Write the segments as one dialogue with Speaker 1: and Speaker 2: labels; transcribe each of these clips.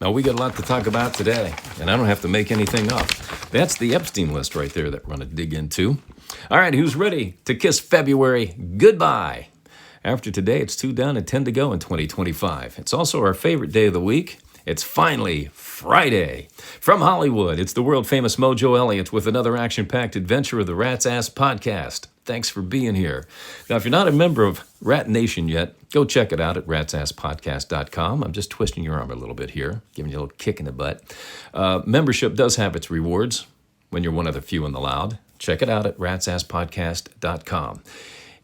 Speaker 1: Now, we got a lot to talk about today, and I don't have to make anything up. That's the Epstein list right there that we're going to dig into. All right, who's ready to kiss February goodbye? After today, it's 2 down and 10 to go in 2025. It's also our favorite day of the week. It's finally Friday. From Hollywood, it's the world-famous Mojo Elliott with another action-packed adventure of the Rat's Ass Podcast. Thanks for being here. Now, if you're not a member of Rat Nation yet, go check it out at ratsasspodcast.com. I'm just twisting your arm a little bit here, giving you a little kick in the butt. Membership does have its rewards when you're one of the few and the loud. Check it out at ratsasspodcast.com.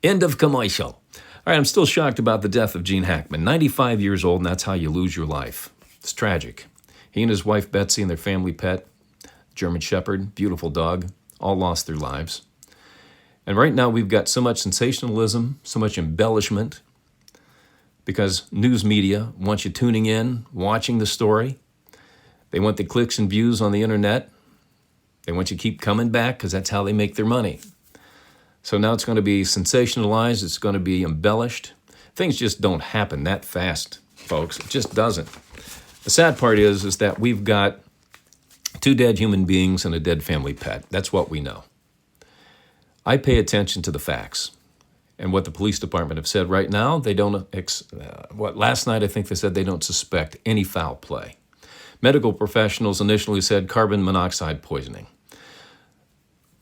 Speaker 1: End of commercial. All right, I'm still shocked about the death of Gene Hackman. 95 years old, and that's how you lose your life. It's tragic. He and his wife Betsy and their family pet, German Shepherd, beautiful dog, all lost their lives. And right now we've got so much sensationalism, so much embellishment, because news media wants you tuning in, watching the story. They want the clicks and views on the internet. They want you to keep coming back because that's how they make their money. So now it's going to be sensationalized. It's going to be embellished. Things just don't happen that fast, folks. It just doesn't. The sad part is that we've got 2 dead human beings and a dead family pet. That's what we know. I pay attention to the facts. And what the police department have said right now, they don't, last night I think they said they don't suspect any foul play. Medical professionals initially said carbon monoxide poisoning.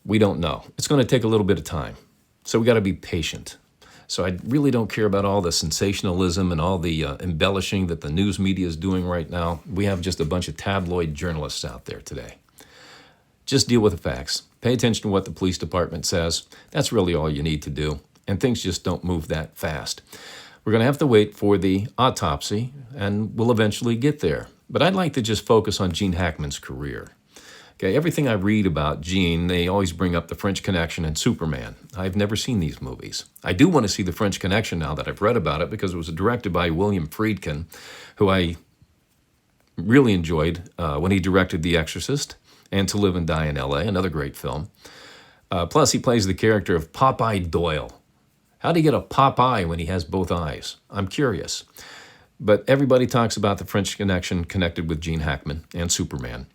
Speaker 1: We don't know. It's going to take a little bit of time. So we got to be patient. So I really don't care about all the sensationalism and all the embellishing that the news media is doing right now. We have just a bunch of tabloid journalists out there today. Just deal with the facts. Pay attention to what the police department says. That's really all you need to do. And things just don't move that fast. We're going to have to wait for the autopsy, and we'll eventually get there. But I'd like to just focus on Gene Hackman's career. Okay, everything I read about Gene, they always bring up The French Connection and Superman. I've never seen these movies. I do want to see The French Connection now that I've read about it because it was directed by William Friedkin, who I really enjoyed when he directed The Exorcist and To Live and Die in L.A., another great film. Plus, he plays the character of Popeye Doyle. How do you get a Popeye when he has both eyes? I'm curious. But everybody talks about The French Connection connected with Gene Hackman and Superman.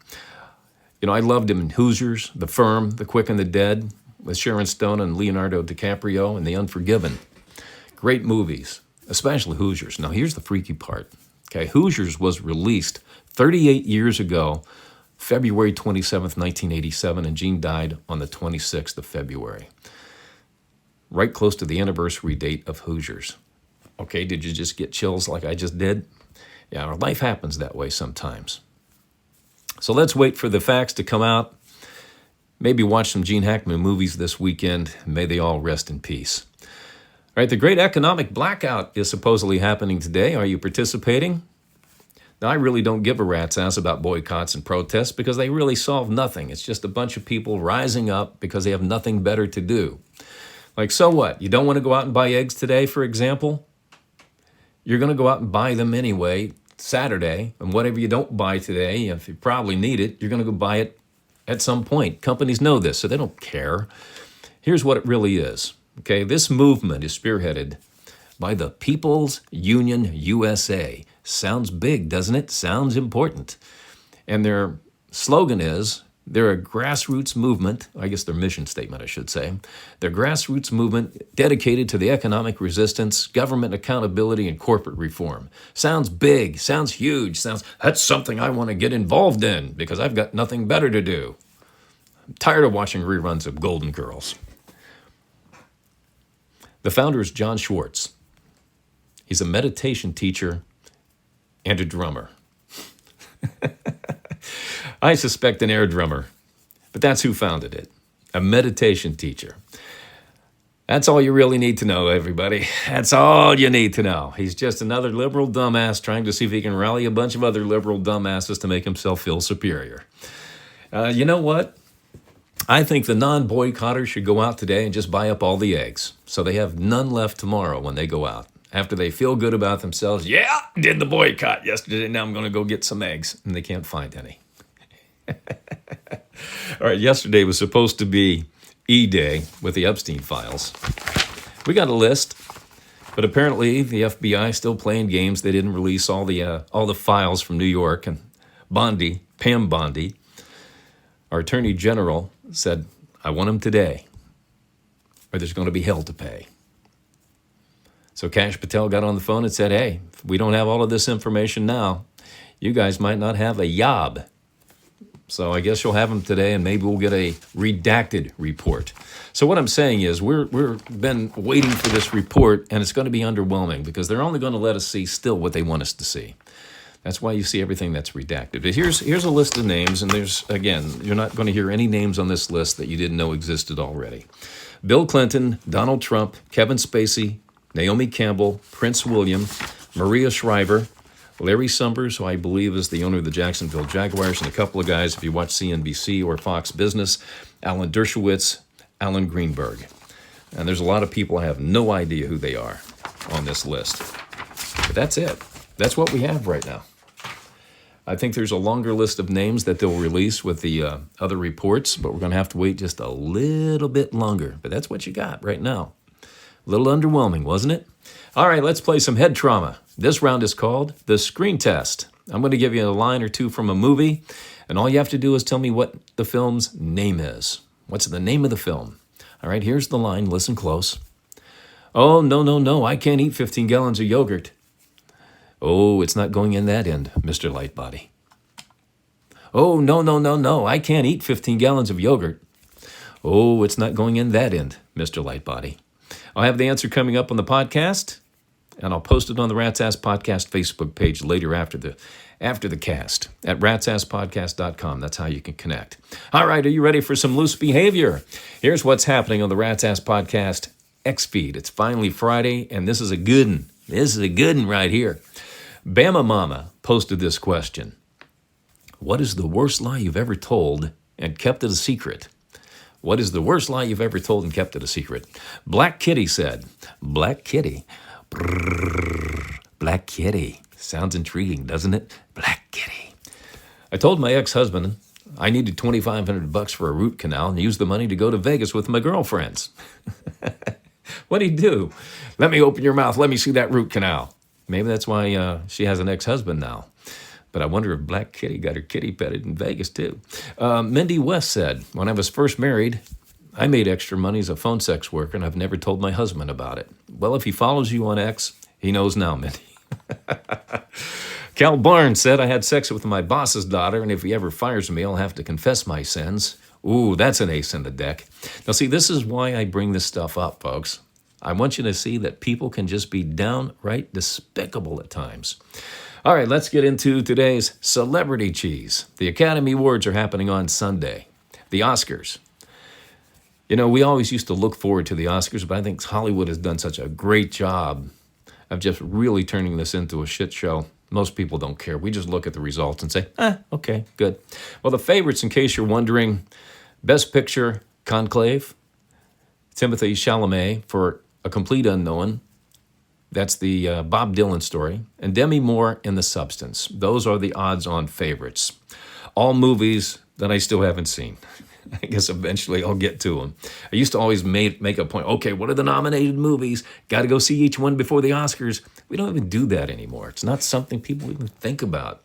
Speaker 1: You know, I loved him in Hoosiers, The Firm, The Quick and the Dead, with Sharon Stone and Leonardo DiCaprio, and The Unforgiven. Great movies, especially Hoosiers. Now, here's the freaky part. Okay, Hoosiers was released 38 years ago, February 27th, 1987, and Gene died on the 26th of February, right close to the anniversary date of Hoosiers. Okay, did you just get chills like I just did? Yeah, our life happens that way sometimes. So let's wait for the facts to come out. Maybe watch some Gene Hackman movies this weekend. May they all rest in peace. All right, the great economic blackout is supposedly happening today. Are you participating? Now, I really don't give a rat's ass about boycotts and protests because they really solve nothing. It's just a bunch of people rising up because they have nothing better to do. Like, so what? You don't want to go out and buy eggs today, for example? You're going to go out and buy them anyway Saturday, and whatever you don't buy today, if you probably need it, you're going to go buy it at some point. Companies know this, so they don't care. Here's what it really is. Okay, this movement is spearheaded by the People's Union USA. Sounds big, doesn't it? Sounds important. And their slogan is, they're a grassroots movement, I guess their mission statement, I should say. They're a grassroots movement dedicated to the economic resistance, government accountability, and corporate reform. Sounds big, sounds huge, that's something I want to get involved in because I've got nothing better to do. I'm tired of watching reruns of Golden Girls. The founder is John Schwartz. He's a meditation teacher and a drummer. I suspect an air drummer, but that's who founded it, a meditation teacher. That's all you really need to know, everybody. That's all you need to know. He's just another liberal dumbass trying to see if he can rally a bunch of other liberal dumbasses to make himself feel superior. You know what? I think the non-boycotters should go out today and just buy up all the eggs so they have none left tomorrow when they go out. After they feel good about themselves, yeah, did the boycott yesterday, now I'm going to go get some eggs, and they can't find any. All right, yesterday was supposed to be E-Day with the Epstein files. We got a list. But apparently, the FBI is still playing games. They didn't release all the files from New York. And Pam Bondi, our Attorney General, said, "I want them today, or there's going to be hell to pay." So Kash Patel got on the phone and said, "Hey, if we don't have all of this information now, you guys might not have a job." So I guess you'll have them today, and maybe we'll get a redacted report. So what I'm saying is we're been waiting for this report, and it's going to be underwhelming because they're only going to let us see still what they want us to see. That's why you see everything that's redacted. But here's a list of names, and you're not going to hear any names on this list that you didn't know existed already. Bill Clinton, Donald Trump, Kevin Spacey, Naomi Campbell, Prince William, Maria Shriver, Larry Summers, who I believe is the owner of the Jacksonville Jaguars, and a couple of guys, if you watch CNBC or Fox Business, Alan Dershowitz, Alan Greenberg. And there's a lot of people I have no idea who they are on this list. But that's it. That's what we have right now. I think there's a longer list of names that they'll release with the other reports, but we're going to have to wait just a little bit longer. But that's what you got right now. A little underwhelming, wasn't it? All right, let's play some head trauma. This round is called the screen test. I'm going to give you a line or two from a movie, and all you have to do is tell me what the film's name is. What's the name of the film? All right, here's the line. Listen close. "Oh, no, I can't eat 15 gallons of yogurt." "Oh, it's not going in that end, Mr. Lightbody." "Oh, no, I can't eat 15 gallons of yogurt." "Oh, it's not going in that end, Mr. Lightbody." I'll have the answer coming up on the podcast, and I'll post it on the Rat's Ass Podcast Facebook page later after the cast at ratsasspodcast.com. That's how you can connect. All right, are you ready for some loose behavior? Here's what's happening on the Rat's Ass Podcast X feed. It's finally Friday, and this is a good one. This is a good one right here. Bama Mama posted this question. What is the worst lie you've ever told and kept it a secret? What is the worst lie you've ever told and kept it a secret? Black Kitty said, Black Kitty. Brrr, Black Kitty. Sounds intriguing, doesn't it? Black Kitty. I told my ex-husband I needed $2,500 for a root canal and used the money to go to Vegas with my girlfriends. What'd he do? "Let me open your mouth. Let me see that root canal." Maybe that's why she has an ex-husband now. But I wonder if Black Kitty got her kitty petted in Vegas, too. Mindy West said, "When I was first married, I made extra money as a phone sex worker, and I've never told my husband about it." Well, if he follows you on X, he knows now, Mindy. Cal Barnes said, "I had sex with my boss's daughter, and if he ever fires me, I'll have to confess my sins." Ooh, that's an ace in the deck. Now, see, this is why I bring this stuff up, folks. I want you to see that people can just be downright despicable at times. All right, let's get into today's Celebrity Cheese. The Academy Awards are happening on Sunday. The Oscars. You know, we always used to look forward to the Oscars, but I think Hollywood has done such a great job of just really turning this into a shit show. Most people don't care. We just look at the results and say, okay, good. Well, the favorites, in case you're wondering, Best Picture, Conclave, Timothée Chalamet for A Complete Unknown. That's the Bob Dylan story. And Demi Moore in The Substance. Those are the odds-on favorites. All movies that I still haven't seen. I guess eventually I'll get to them. I used to always make a point, okay, what are the nominated movies? Got to go see each one before the Oscars. We don't even do that anymore. It's not something people even think about.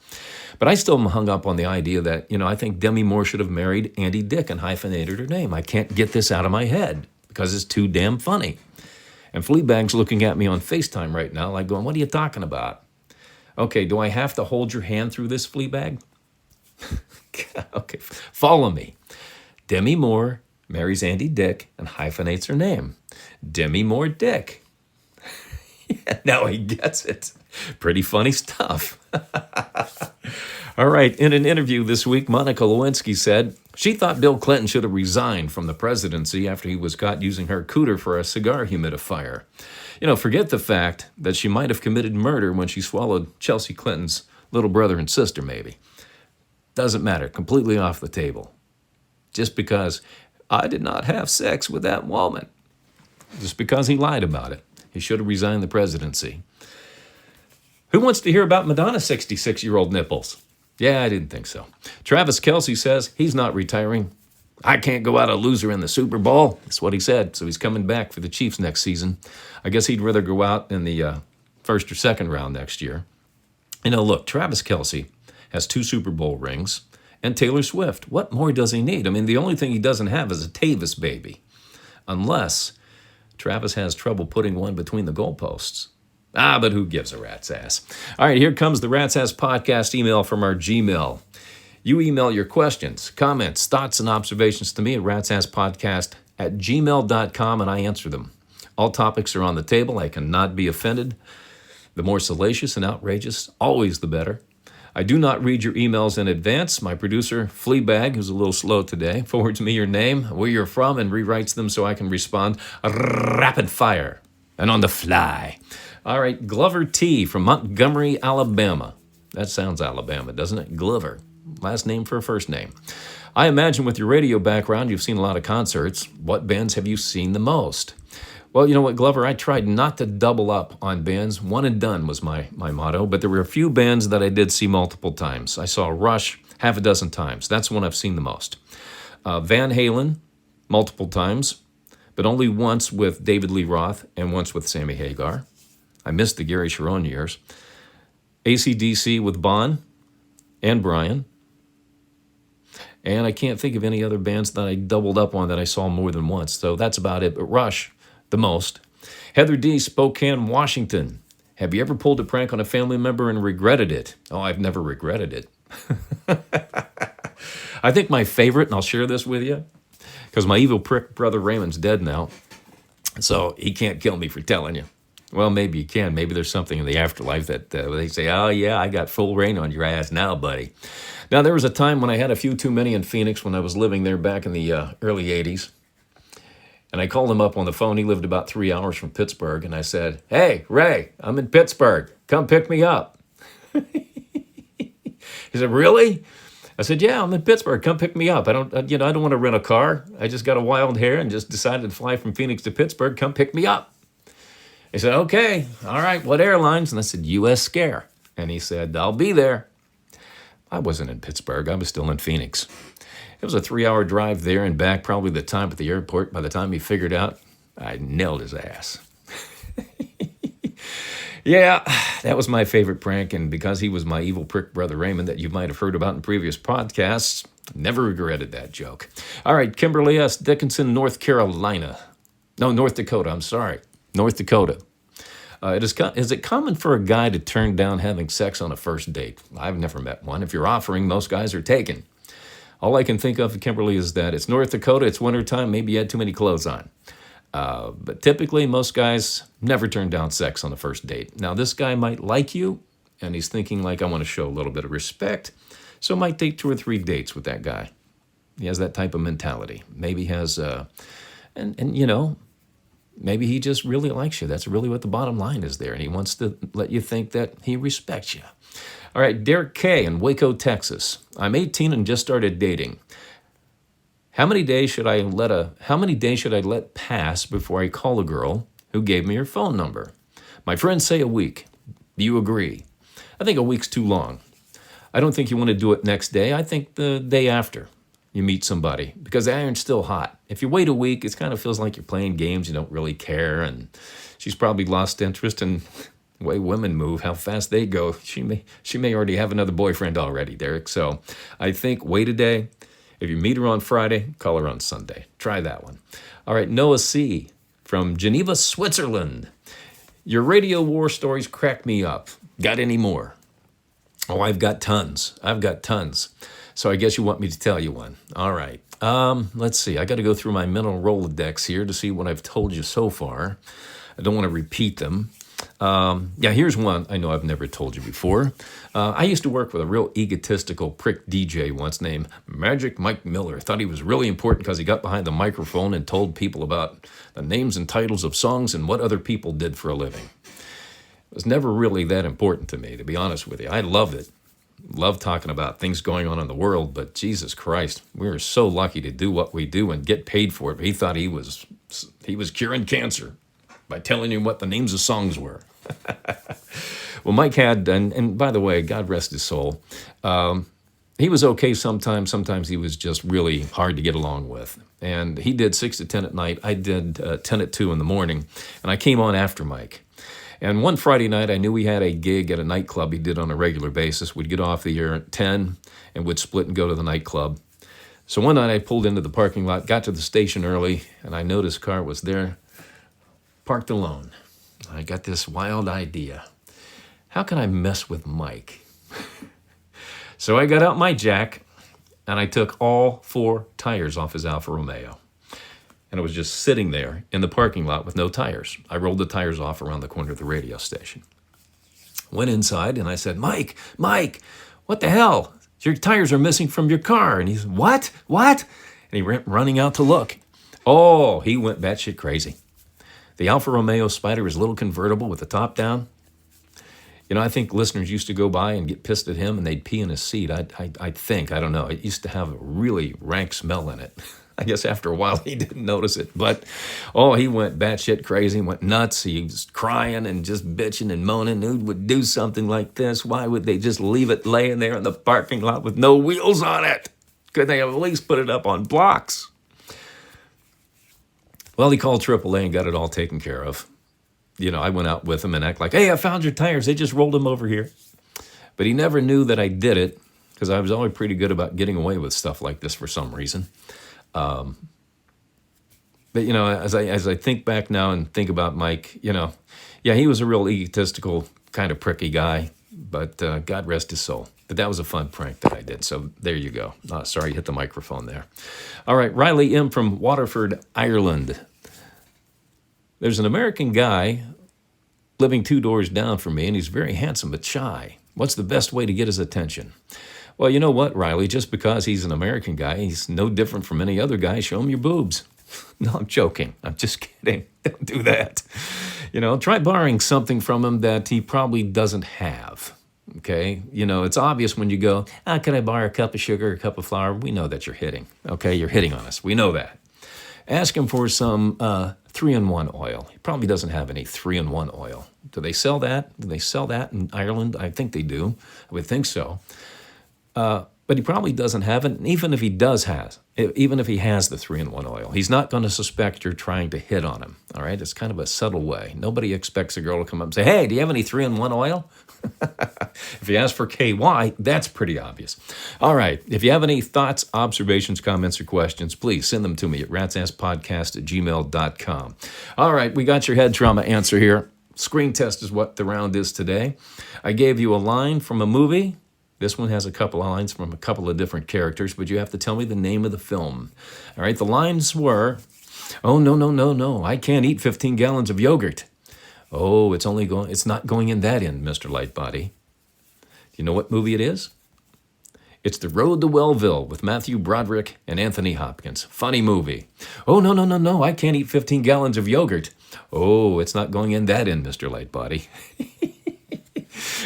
Speaker 1: But I still am hung up on the idea that, I think Demi Moore should have married Andy Dick and hyphenated her name. I can't get this out of my head because it's too damn funny. And Fleabag's looking at me on FaceTime right now like going, what are you talking about? Okay, do I have to hold your hand through this, Fleabag? Okay, follow me. Demi Moore marries Andy Dick and hyphenates her name. Demi Moore Dick. Yeah, now he gets it. Pretty funny stuff. All right, in an interview this week, Monica Lewinsky said she thought Bill Clinton should have resigned from the presidency after he was caught using her cooter for a cigar humidifier. Forget the fact that she might have committed murder when she swallowed Chelsea Clinton's little brother and sister, maybe. Doesn't matter, completely off the table. Just because I did not have sex with that woman. Just because he lied about it. He should have resigned the presidency. Who wants to hear about Madonna's 66-year-old nipples? Yeah, I didn't think so. Travis Kelce says he's not retiring. I can't go out a loser in the Super Bowl. That's what he said. So he's coming back for the Chiefs next season. I guess he'd rather go out in the first or second round next year. Look, Travis Kelce has 2 Super Bowl rings, and Taylor Swift. What more does he need? I mean, the only thing he doesn't have is a Tavis baby, unless Travis has trouble putting one between the goalposts. But who gives a rat's ass? All right, here comes the Rat's Ass Podcast email from our Gmail. You email your questions, comments, thoughts, and observations to me at ratsasspodcast@gmail.com, and I answer them. All topics are on the table. I cannot be offended. The more salacious and outrageous, always the better. I do not read your emails in advance. My producer, Fleabag, who's a little slow today, forwards me your name, where you're from, and rewrites them so I can respond rapid fire and on the fly. All right, Glover T. from Montgomery, Alabama. That sounds Alabama, doesn't it? Glover. Last name for a first name. I imagine with your radio background, you've seen a lot of concerts. What bands have you seen the most? Well, you know what, Glover, I tried not to double up on bands. One and done was my motto, but there were a few bands that I did see multiple times. I saw Rush half a dozen times. That's the one I've seen the most. Van Halen, multiple times, but only once with David Lee Roth and once with Sammy Hagar. I missed the Gary Sharon years. AC/DC with Bon and Brian. And I can't think of any other bands that I doubled up on that I saw more than once. So that's about it. But Rush, the most. Heather D., Spokane, Washington. Have you ever pulled a prank on a family member and regretted it? Oh, I've never regretted it. I think my favorite, and I'll share this with you, because my evil prick brother Raymond's dead now, so he can't kill me for telling you. Well, maybe you can. Maybe there's something in the afterlife that they say, oh, yeah, I got full reign on your ass now, buddy. Now, there was a time when I had a few too many in Phoenix when I was living there back in the early 80s. And I called him up on the phone. He lived about 3 hours from Pittsburgh. And I said, hey, Ray, I'm in Pittsburgh. Come pick me up. He said, really? I said, yeah, I'm in Pittsburgh. Come pick me up. I don't want to rent a car. I just got a wild hair and just decided to fly from Phoenix to Pittsburgh. Come pick me up. He said, okay, all right, what airlines? And I said, U.S. Scare. And he said, I'll be there. I wasn't in Pittsburgh. I was still in Phoenix. It was a 3-hour drive there and back, probably the time at the airport. By the time he figured out, I nailed his ass. Yeah, that was my favorite prank. And because he was my evil prick brother Raymond that you might have heard about in previous podcasts, never regretted that joke. All right, Kimberly S. Dickinson, North Carolina. No, North Dakota, I'm sorry. North Dakota. Is it common for a guy to turn down having sex on a first date? I've never met one. If you're offering, most guys are taken. All I can think of, Kimberly, is that it's North Dakota, it's wintertime, maybe you had too many clothes on. But typically, most guys never turn down sex on the first date. Now, this guy might like you, and he's thinking, like, I want to show a little bit of respect, so might take 2 or 3 dates with that guy. He has that type of mentality. Maybe has, maybe he just really likes you. That's really what the bottom line is there. And he wants to let you think that he respects you. All right, Derek K. in Waco, Texas. I'm 18 and just started dating. How many days should I let pass before I call a girl who gave me her phone number? My friends say a week. Do you agree? I think a week's too long. I don't think you want to do it next day. I think the day after you meet somebody, because the iron's still hot. If you wait a week, it kind of feels like you're playing games. You don't really care, and she's probably lost interest in the way women move, how fast they go. She may already have another boyfriend already, Derek. So I think wait a day. If you meet her on Friday, call her on Sunday. Try that one. All right, Noah C. from Geneva, Switzerland. Your radio war stories crack me up. Got any more? Oh, I've got tons. So I guess you want me to tell you one. All right. Let's see. I got to go through my mental Rolodex here to see what I've told you so far. I don't want to repeat them. Here's one I know I've never told you before. I used to work with a real egotistical prick DJ once named Magic Mike Miller. Thought he was really important because he got behind the microphone and told people about the names and titles of songs and what other people did for a living. It was never really that important to me, to be honest with you. I loved it. Love talking about things going on in the world, but Jesus Christ, we are so lucky to do what we do and get paid for it. But he thought he was curing cancer by telling you what the names of songs were. Well, Mike had, and by the way, God rest his soul, He was okay sometimes. Sometimes he was just really hard to get along with. And he did 6 to 10 at night. I did 10 at 2 in the morning. And I came on after Mike. And one Friday night, I knew he had a gig at a nightclub he did on a regular basis. We'd get off the air at 10 and would split and go to the nightclub. So one night I pulled into the parking lot, got to the station early, and I noticed his car was there, parked alone. I got this wild idea. How can I mess with Mike? So I got out my jack, and I took all 4 tires off his Alfa Romeo. And it was just sitting there in the parking lot with no tires. I rolled the tires off around the corner of the radio station. Went inside, and I said, Mike, what the hell? Your tires are missing from your car. And he said, what? And he went running out to look. Oh, he went batshit crazy. The Alfa Romeo Spider is a little convertible with the top down. You know, I think listeners used to go by and get pissed at him and they'd pee in his seat. I think, I don't know. It used to have a really rank smell in it. I guess after a while he didn't notice it. But, he went batshit crazy, went nuts. He was crying and just bitching and moaning. Who would do something like this? Why would they just leave it laying there in the parking lot with no wheels on it? Could they have at least put it up on blocks? Well, he called AAA and got it all taken care of. You know, I went out with him and act like, hey, I found your tires. They just rolled them over here. But he never knew that I did it because I was always pretty good about getting away with stuff like this for some reason. But, you know, as I think back now and think about Mike, you know, yeah, he was a real egotistical kind of pricky guy, but God rest his soul. But that was a fun prank that I did. So there you go. Sorry, hit the microphone there. All right, Riley M. from Waterford, Ireland. There's an American guy living 2 doors down from me, and he's very handsome but shy. What's the best way to get his attention? Well, you know what, Riley? Just because he's an American guy, he's no different from any other guy. Show him your boobs. No, I'm joking. I'm just kidding. Don't do that. You know, try borrowing something from him that he probably doesn't have. Okay? You know, it's obvious when you go, can I borrow a cup of sugar, a cup of flour? We know that you're hitting. Okay? You're hitting on us. We know that. Ask him for some 3-in-1 oil. He probably doesn't have any 3-in-1 oil. Do they sell that? Do they sell that in Ireland? I think they do. I would think so. But he probably doesn't have it. And even if he has the 3-in-1 oil, he's not going to suspect you're trying to hit on him. All right? It's kind of a subtle way. Nobody expects a girl to come up and say, hey, do you have any 3-in-1 oil? If you ask for KY, that's pretty obvious. All right. If you have any thoughts, observations, comments, or questions, please send them to me at ratsasspodcast@gmail.com. All right. We got your head trauma answer here. Screen test is what the round is today. I gave you a line from a movie. This one has a couple of lines from a couple of different characters, but you have to tell me the name of the film. All right. The lines were, oh, no. I can't eat 15 gallons of yogurt. Oh, it's not going in that end, Mr. Lightbody. Do you know what movie it is? It's The Road to Wellville with Matthew Broderick and Anthony Hopkins. Funny movie. Oh, no, I can't eat 15 gallons of yogurt. Oh, it's not going in that end, Mr. Lightbody.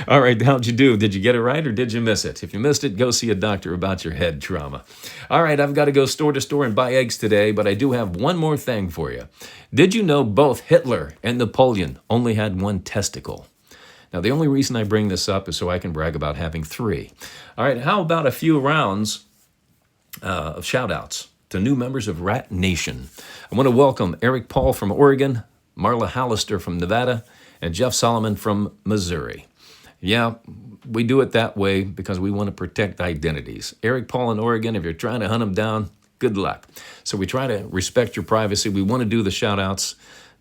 Speaker 1: All right, how'd you do? Did you get it right or did you miss it? If you missed it, go see a doctor about your head trauma. All right, I've got to go store to store and buy eggs today, but I do have one more thing for you. Did you know both Hitler and Napoleon only had 1 testicle? Now, the only reason I bring this up is so I can brag about having 3. All right, how about a few rounds of shout-outs to new members of Rat Nation? I want to welcome Eric Paul from Oregon, Marla Hallister from Nevada, and Jeff Solomon from Missouri. Yeah, we do it that way because we want to protect identities. Eric Paul in Oregon, if you're trying to hunt them down, good luck. So we try to respect your privacy. We want to do the shout-outs,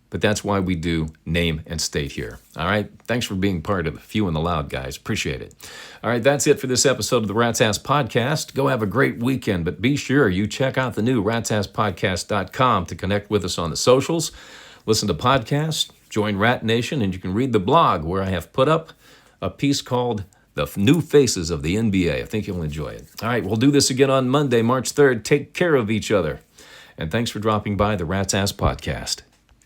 Speaker 1: but that's why we do name and state here. All right? Thanks for being part of the Few and the Loud, guys. Appreciate it. All right, that's it for this episode of the Rat's Ass Podcast. Go have a great weekend, but be sure you check out the new ratsasspodcast.com to connect with us on the socials, listen to podcasts, join Rat Nation, and you can read the blog where I have put up a piece called The New Faces of the NBA. I think you'll enjoy it. All right, we'll do this again on Monday, March 3rd. Take care of each other. And thanks for dropping by the Rat's Ass Podcast.